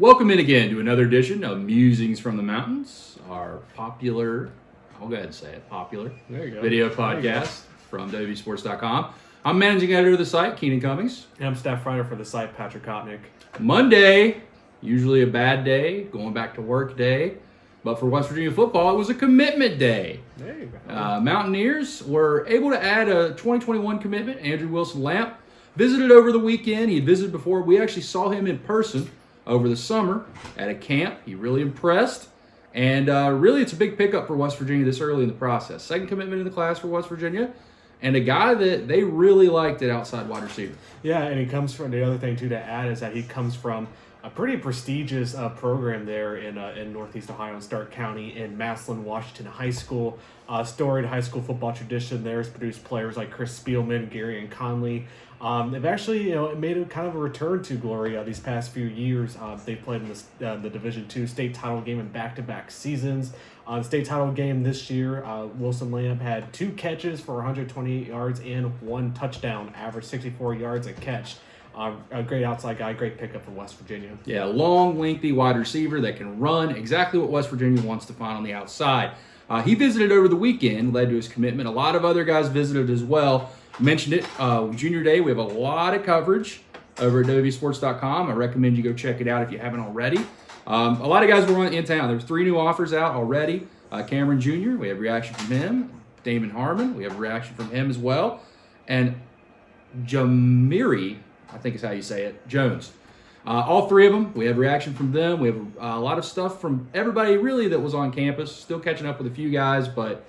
Welcome in again to another edition of Musings from the Mountains, our popular, I'll go ahead and say it, popular video podcast from WVSports.com. I'm managing editor of the site, Keenan Cummings. And I'm staff writer for the site, Patrick Kotnik. Monday, usually a bad day, going back to work day, but for West Virginia football, it was a commitment day. There you go. Mountaineers were able to add a 2021 commitment. Andrew Wilson-Lamp visited over the weekend. He had visited before. We actually saw him in person over the summer at a camp. He really impressed. And really, it's a big pickup for West Virginia this early in the process. Second commitment in the class for West Virginia. And a guy that they really liked at outside wide receiver. Yeah, and he comes from, the other thing, too, to add is that he comes from a pretty prestigious program there in Northeast Ohio in Stark County in Massillon, Washington High School. Storied high school football tradition there has produced players like Chris Spielman, Gary and Conley. They've actually, made a kind of a return to glory these past few years. They played in the Division II state title game in back-to-back seasons. The state title game this year, Wilson-Lamp had 2 catches for 128 yards and 1 touchdown, average 64 yards a catch. A great outside guy, great pickup for West Virginia. Yeah, long, lengthy wide receiver that can run exactly what West Virginia wants to find on the outside. He visited over the weekend, led to his commitment. A lot of other guys visited as well. Mentioned it, Junior Day. We have a lot of coverage over at WVSports.com. I recommend you go check it out if you haven't already. A lot of guys were in town. There's 3 new offers out already. Cameron Jr., we have reaction from him. Damon Harmon, we have reaction from him as well. And Jamiri, I think is how you say it, Jones. All 3 of them, we have reaction from them. We have a lot of stuff from everybody really that was on campus. Still catching up with a few guys, but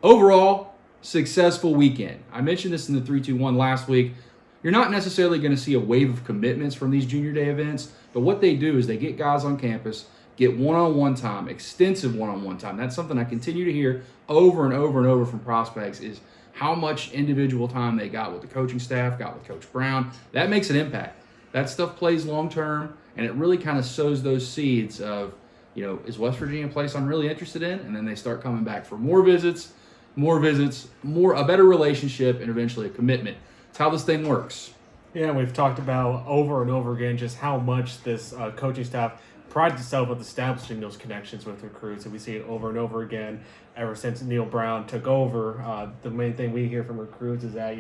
overall, successful weekend. I mentioned this in the 3-2-1 last week. You're not necessarily going to see a wave of commitments from these Junior Day events, but what they do is they get guys on campus, get one-on-one time, extensive one-on-one time. That's something I continue to hear over and over and over from prospects is how much individual time they got with the coaching staff, got with Coach Brown. That makes an impact. That stuff plays long-term, and it really kind of sows those seeds of, is West Virginia a place I'm really interested in? And then they start coming back for more visits, a better relationship, and eventually a commitment. It's how this thing works. Yeah, we've talked about over and over again just how much this coaching staff prides itself with establishing those connections with recruits, and we see it over and over again ever since Neil Brown took over. The main thing we hear from recruits is that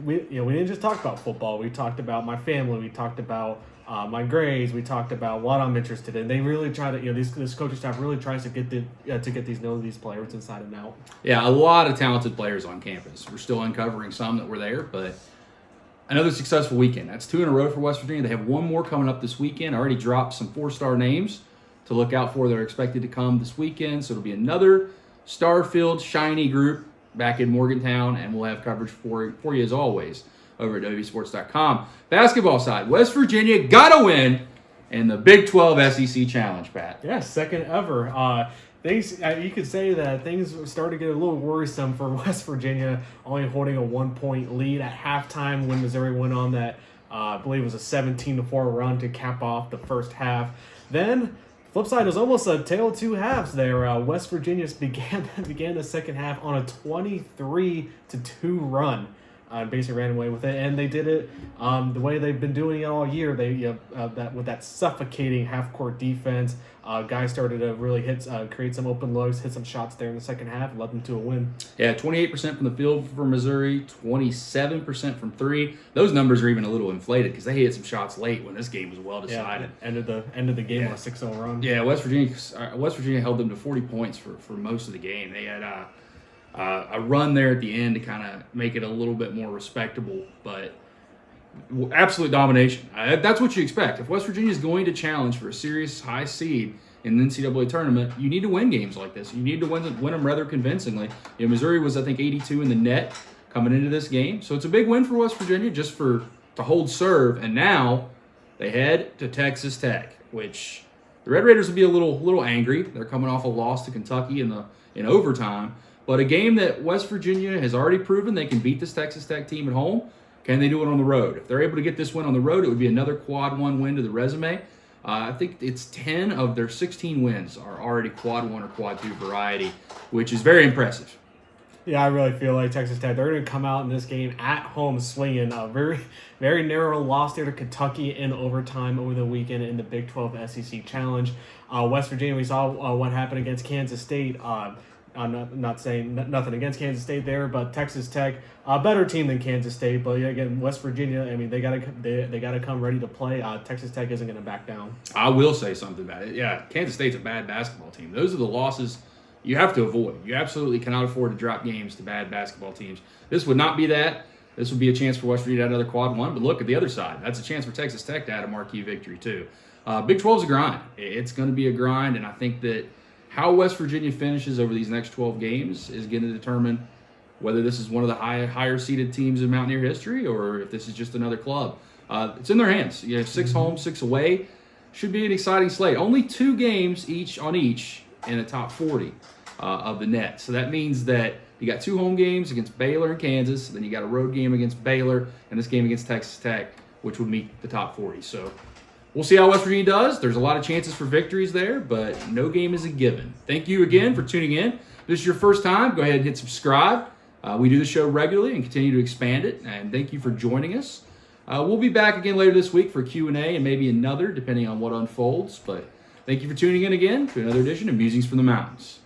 we didn't just talk about football. We talked about my family. We talked about my grades. We talked about what I'm interested in. They really try to, this coaching staff really tries to get these players inside and out. Yeah, a lot of talented players on campus. We're still uncovering some that were there, but another successful weekend. That's 2 in a row for West Virginia. They have 1 more coming up this weekend. I already dropped some 4-star names to look out for. They're expected to come this weekend, so it'll be another star-filled, shiny group back in Morgantown, and we'll have coverage for you as always over at WVSports.com. Basketball side, West Virginia got a win in the Big 12 SEC Challenge, Pat. Yeah, second ever. You could say that things started to get a little worrisome for West Virginia, only holding a 1-point lead at halftime when Missouri went on that, I believe it was a 17-4 run to cap off the first half. Then, flip side, it was almost a tale of 2 halves there. West Virginia began the second half on a 23-2 run. Basically ran away with it, and they did it the way they've been doing it all year. They with that suffocating half-court defense, guys started to really create some open looks, hit some shots there in the second half, led them to a win. Yeah, 28% from the field for Missouri, 27% from 3. Those numbers are even a little inflated because they hit some shots late when this game was well decided. Yeah, end of the game on a 6-0 run. Yeah, West Virginia held them to 40 points for most of the game. They had a run there at the end to kind of make it a little bit more respectable, but absolute domination. That's what you expect. If West Virginia is going to challenge for a serious high seed in the NCAA tournament, you need to win games like this. You need to win them rather convincingly. Missouri was, I think, 82 in the net coming into this game, so it's a big win for West Virginia just to hold serve, and now they head to Texas Tech, which the Red Raiders will be a little angry. They're coming off a loss to Kentucky in overtime. But a game that West Virginia has already proven they can beat this Texas Tech team at home. Can they do it on the road? If they're able to get this win on the road, it would be another quad 1 win to the resume. I think it's 10 of their 16 wins are already quad 1 or quad 2 variety, which is very impressive. Yeah, I really feel like Texas Tech, they're going to come out in this game at home swinging. A very, very narrow loss there to Kentucky in overtime over the weekend in the Big 12 SEC Challenge. West Virginia, we saw what happened against Kansas State. I'm not saying nothing against Kansas State there, but Texas Tech, a better team than Kansas State. But again, West Virginia, I mean, they gotta come ready to play. Texas Tech isn't going to back down. I will say something about it. Yeah, Kansas State's a bad basketball team. Those are the losses you have to avoid. You absolutely cannot afford to drop games to bad basketball teams. This would not be that. This would be a chance for West Virginia to add another quad one. But look at the other side. That's a chance for Texas Tech to add a marquee victory too. Big 12 is a grind. It's going to be a grind, and I think that how West Virginia finishes over these next 12 games is going to determine whether this is one of the higher seeded teams in Mountaineer history or if this is just another club. It's in their hands. 6 home, 6 away. Should be an exciting slate. Only 2 games each in the top 40 of the net. So that means that you got 2 home games against Baylor and Kansas. Then you got a road game against Baylor and this game against Texas Tech, which would meet the top 40. So we'll see how West Virginia does. There's a lot of chances for victories there, but no game is a given. Thank you again for tuning in. If this is your first time, go ahead and hit subscribe. We do the show regularly and continue to expand it. And thank you for joining us. We'll be back again later this week for Q&A and maybe another, depending on what unfolds. But thank you for tuning in again to another edition of Musings from the Mountains.